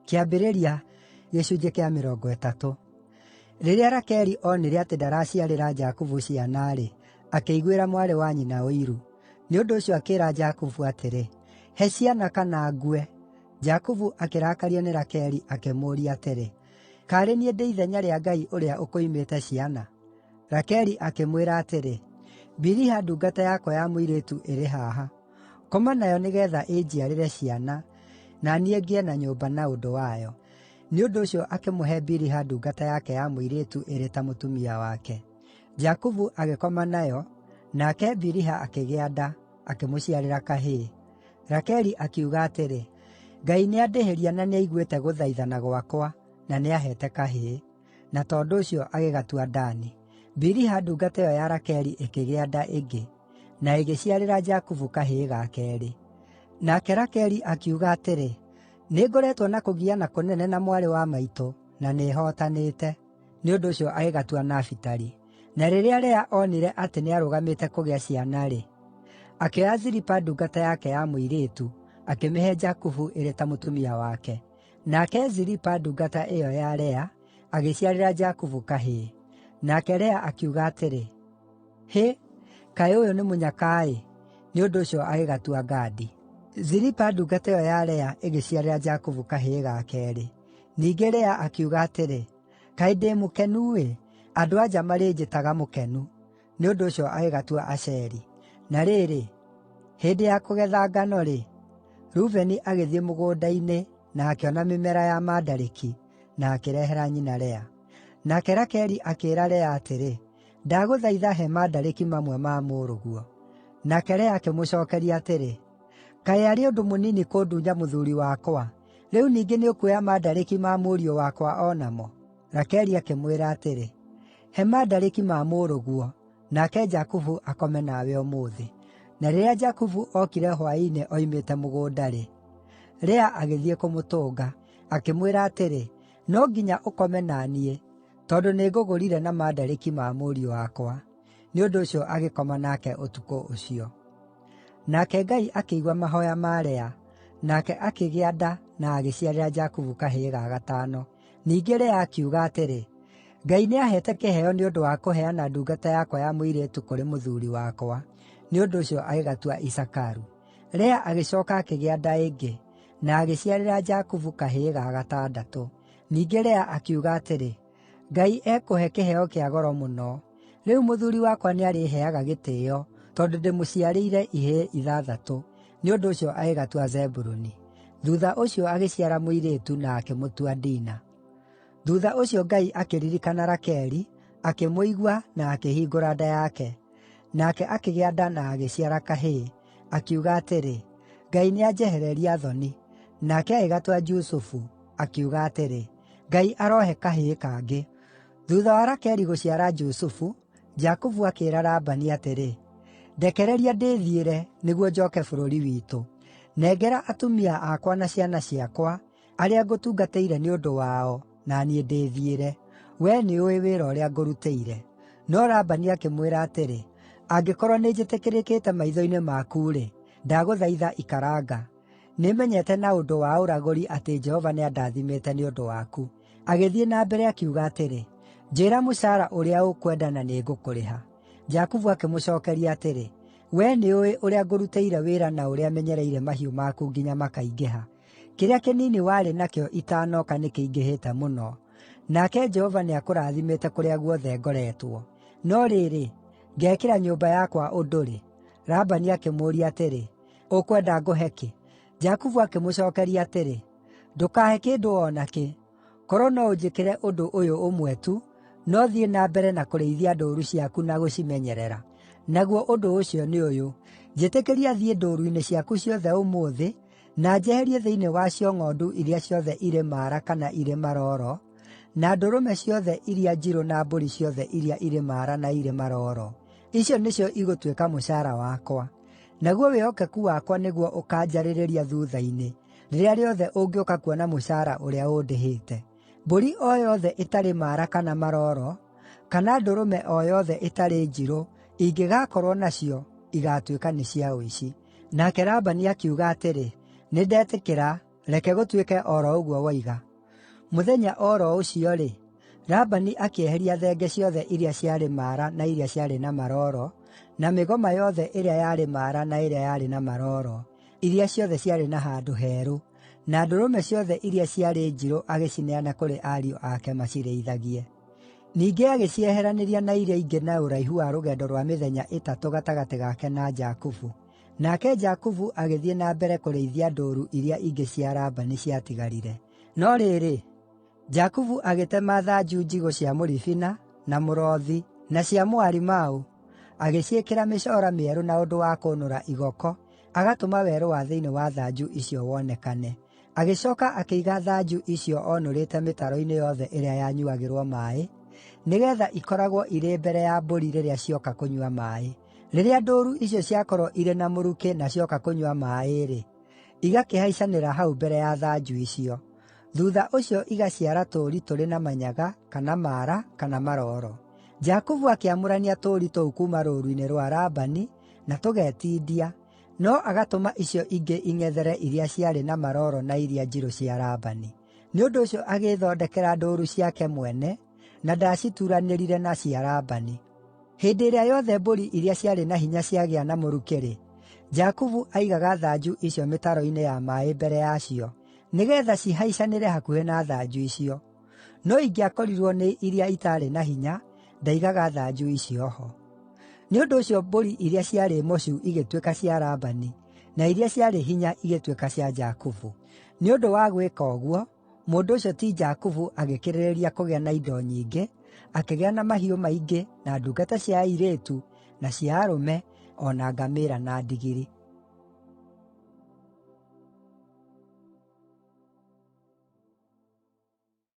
Kĩambĩrĩria gĩcunjĩ kĩa 30. Rĩrĩa Rakeli onire atĩ ndaraciarĩra Jakubu ciana-rĩ, akĩiguĩra mwarĩ wa nyina ũiru. Nĩ ũndũ ũcio akĩĩra Jakubu atĩrĩ, “He ciana kana ngue.” Jakubu akĩrakario nĩ Rakeli akĩmũũria atĩrĩ, “Kaarĩ niĩ ndĩ ithenya rĩa Ngai ũrĩa ũkũimĩte ciana?” Rakeli akĩmwĩra atĩrĩ, “Biliha ndungata yakwa ya mũirĩtu ĩrĩ haha. Koma nayo nĩgeetha ĩnjiarĩre ciana, na niĩ ngĩe na nyũmba na ũndũ wayo.” Nĩ ũndũ ũcio akĩmũhe Biliha ndungata yake ya mũirĩtu ĩrĩ ta mũtumia wake. Jakubu agĩkoma nayo, nake Biliha akĩgĩa nda, akĩmũciarĩra kahĩĩ. Rakeli akiuga atĩrĩ, “Ngai nĩandĩhĩria na nĩaiguĩte gũthaithana gwakwa, na nĩaheete kahĩĩ.” Na tondũ ũcio agĩgatua Dani. Biliha ndungata ĩyo ya Rakeli ĩkĩgĩa nda ĩngĩ, na ĩgĩciarĩra Jakubu kahĩĩ ga keerĩ. Nake Rakeli akiuga atĩrĩ, “Nĩngoretwo na kũgiana kũnene na mwarĩ wa maitũ, na nĩhootanĩte.” Nĩ ũndũ ũcio agĩgatua Nafitali. Na rĩrĩa Lea onire atĩ nĩarũgamĩte kũgĩa ciana-rĩ, akĩoya Zilipa ndungata yake ya mũirĩtu, akĩmĩhe Jakubu ĩrĩ ta mũtumia wake. Nake Zilipa ndungata ĩyo ya Lea agĩciarĩra Jakubu kahĩĩ. Nake Lea akiuga atĩrĩ, “Hĩ, kaĩ ũyũ nĩ mũnyaka-ĩ!” Nĩ ũndũ ũcio agĩgatua Gadi. Zilipa ndungata ĩyo ya Lea ĩgĩciarĩra Jakubu kahĩĩ ga keerĩ. Ningĩ Lea akiuga atĩrĩ, “Kaĩ ndĩ mũkenu-ĩ! Andũ-a-nja marĩnjĩtaga mũkenu.” Nĩ ũndũ ũcio agĩgatua Asheri. Na rĩrĩ, hĩndĩ ya kũgetha ngano-rĩ, Rubeni agĩthiĩ mũgũnda-inĩ na akĩona mĩmera ya mandarĩki, na akĩrehera nyina Lea. Nake Rakeli akĩĩra Lea atĩrĩ, “Ndagũthaitha he mandarĩki mamwe ma mũrũguo.” Nake Lea akĩmũcookeria atĩrĩ, “Kaĩ arĩ ũndũ mũnini kũndunya mũthuuri wakwa? Rĩu ningĩ nĩũkuoya mandarĩki ma mũriũ wakwa o namo?” Rakeli akĩmwĩra atĩrĩ, “He mandarĩki ma mũrũguo, nake Jakubu akome nawe ũmũthĩ.” Na rĩrĩa Jakubu ookire hwaĩ-inĩ oimĩte mũgũnda-rĩ, Lea agĩthiĩ kũmũtũnga, akĩmwĩra atĩrĩ, “No nginya ũkome na niĩ, tondũ nĩngũgũrire na mandarĩki ma mũriũ wakwa.” Nĩ ũndũ ũcio agĩkoma nake ũtukũ ũcio. Nake Ngai akĩigua mahooya ma Lea, nake akĩgĩa nda na agĩciarĩra Jakubu kahĩĩ ga gatano. Ningĩ Lea akiuga atĩrĩ, “Ngai nĩaheete kĩheo nĩ ũndũ wa kũheana ndungata yakwa ya mũirĩtu kũrĩ mũthuuri wakwa.” Nĩ ũndũ ũcio agĩgatua Isakaru. Lea agĩcooka akĩgĩa nda ĩngĩ, na agĩciarĩra Jakubu kahĩĩ ga gatandatũ. Ningĩ Lea akiuga atĩrĩ, “Ngai ekũhe kĩheo kĩa goro mũno. Rĩu mũthuuri wakwa nĩarĩheaga gĩtĩĩo, tondũ ndĩmũciarĩire ihĩĩ 6.” Nĩ ũndũ ũcio agĩgatua Zebuluni. Thuutha ũcio agĩciara mũirĩtu na akĩmũtua Dina. Thuutha ũcio Ngai akĩririkana Rakeli, akĩmũigua na akĩhingũra nda yake. Nake akĩgĩa nda na agĩciara kahĩĩ, akiuga atĩrĩ, “Ngai nĩanjehereria thoni.” Nake agĩgatua Jusufu, akiuga atĩrĩ, “Ngai arohe kahĩĩ kangĩ.” Thuutha wa Rakeli gũciara Jusufu, Jakubu akĩĩra Labani atĩrĩ, “Ndekereria ndĩthiĩre, nĩguo njooke bũrũri witũ. Nengera atumia akwa na ciana ciakwa, arĩa ngũtungatĩire nĩ ũndũ wao, na niĩ ndĩthiĩre. Wee nĩũũĩ wĩra ũrĩa ngũrutĩire.” No Labani akĩmwĩra atĩrĩ, “Angĩkorwo nĩnjĩtĩkĩrĩkĩte maitho-inĩ maku-rĩ, ndagũthaitha ikaranga. Nĩmenyete na ũndũ wa ũragũri atĩ Jehova nĩandathimĩte nĩ ũndũ waku.” Agĩthiĩ na mbere akiuga atĩrĩ, “Njĩĩra mũcaara ũrĩa ũkwenda na nĩngũkũrĩha.” Jakubu akĩmũcookeria atĩrĩ, “Wee nĩũũĩ ũrĩa ngũrutĩire wĩra na ũrĩa menyereire mahiũ maku nginya makaingĩha. Kĩrĩa kĩnini warĩ nakĩo itanooka nĩkĩingĩhĩte mũno. Nake Jehova nĩakũrathimĩte kũrĩa guothe ngoretwo. No rĩrĩ, ngekĩra nyũmba yakwa ũndũ-rĩ?” Labani akĩmũũria atĩrĩ, “Ũkwenda ngũhe kĩ?” Jakubu akĩmũcookeria atĩrĩ, “Ndũkahe kĩndũ o nakĩ. Korwo no ũnjĩkĩre ũndũ ũyũ ũmwe tu, no thiĩ na mbere na kũrĩithia ndũũru ciaku na gũcimenyerera. Naguo ũndũ ũcio nĩ ũyũ: njĩtĩkĩria thiĩ ndũũru-inĩ ciaku ciothe ũmũthĩ, na njeherie thĩinĩ wacio ng'ondu iria ciothe irĩ maara kana irĩ maroro, na ndũrũme ciothe iria njirũ na mbũri ciothe iria irĩ maara na irĩ maroro. Icio nĩcio igũtuĩka mũcaara wakwa. Naguo wĩhokeku wakwa nĩguo ũkanjarĩrĩria thuutha-inĩ, rĩrĩa rĩothe ũngĩũka kuona mũcaara ũrĩa ũndĩhĩte. Mbũri o yothe ĩtarĩ maara kana maroro, kana ndũrũme o yothe ĩtarĩ njirũ, ingĩgakorwo nacio, igaatuĩka nĩ cia ũici.” Nake Labani akiuga atĩrĩ, “Nĩndetĩkĩra, Reke gũtuĩke o ro ũguo woiga.” Mũthenya o ro ũcio-rĩ, Labani akĩeheria thenge ciothe iria ciarĩ maara na iria ciarĩ na maroro, na mĩgoma yothe ĩrĩa yarĩ maara na ĩrĩa yarĩ na maroro, iria ciothe ciarĩ na handũ herũ, na ndũrũme ciothe iria ciarĩ njirũ agĩcineana kũrĩ ariũ ake macirĩithagie. Ningĩ agĩcieheranĩria na iria ingĩ na ũraihu wa rũgendo rwa mĩthenya ĩtatũ gatagatĩ gake na Jakubu. Nake Jakubu agĩthiĩ na mbere kũrĩithia ndũũru iria ingĩ cia Labani ciatigarire. No rĩrĩ, Jakubu agĩtema thanju njigũ cia mũribina, na mũrothi, na cia mũarimaũ, agĩciĩkĩra mĩcoora mĩerũ na ũndũ wa kũnũra igoko, agatũma werũ wa thĩinĩ wa thanju icio wonekane. Agĩcooka akĩiga thanju icio onũrĩte mĩtaro-inĩ yothe ĩrĩa yanyuagĩrwo maaĩ, nĩgeetha ikoragwo irĩ mbere ya mbũri rĩrĩa cioka kũnyua maaĩ. Rĩrĩa ndũũru icio ciakorwo irĩ na mũrukĩ na cioka kũnyua maaĩ-rĩ, igakĩhaicanĩra hau mbere ya thanju icio. Thuutha ũcio igaciara tũũri tũrĩ na manyaga, kana maara, kana maroro. Jakubu akĩamũrania tũũri tũu kuuma rũũru-inĩ rwa Labani, na tũgetindia, no agatũma icio ingĩ ing'ethere iria ciarĩ na maroro na iria njirũ cia Labani. Nĩ ũndũ ũcio agĩĩthondekera ndũũru ciake mwene, na ndaacituranĩrire na cia Labani. Hĩndĩ ĩrĩa yothe mbũri iria ciarĩ na hinya ciagĩa na mũrukĩ-rĩ, Jakubu aigaga thanju icio mĩtaro-inĩ ya maaĩ mbere yacio, nĩgeetha cihaicanĩre hakuhĩ na thanju icio. No ingĩakorirwo nĩ iria itaarĩ na hinya, ndaigaga thanju icio ho. Nĩ ũndũ ũcio mbũri iria ciarĩ mocu igĩtuĩka cia Labani, na iria ciarĩ hinya igĩtuĩka cia Jakubu. Nĩ ũndũ wa gwĩka ũguo, mũndũ ũcio ti Jakubu agĩkĩrĩrĩria kũgĩa na indo nyingĩ, akĩgĩa na mahiũ maingĩ, na ndungata cia airĩtu, na cia arũme, o na ngamĩĩra na ndigiri.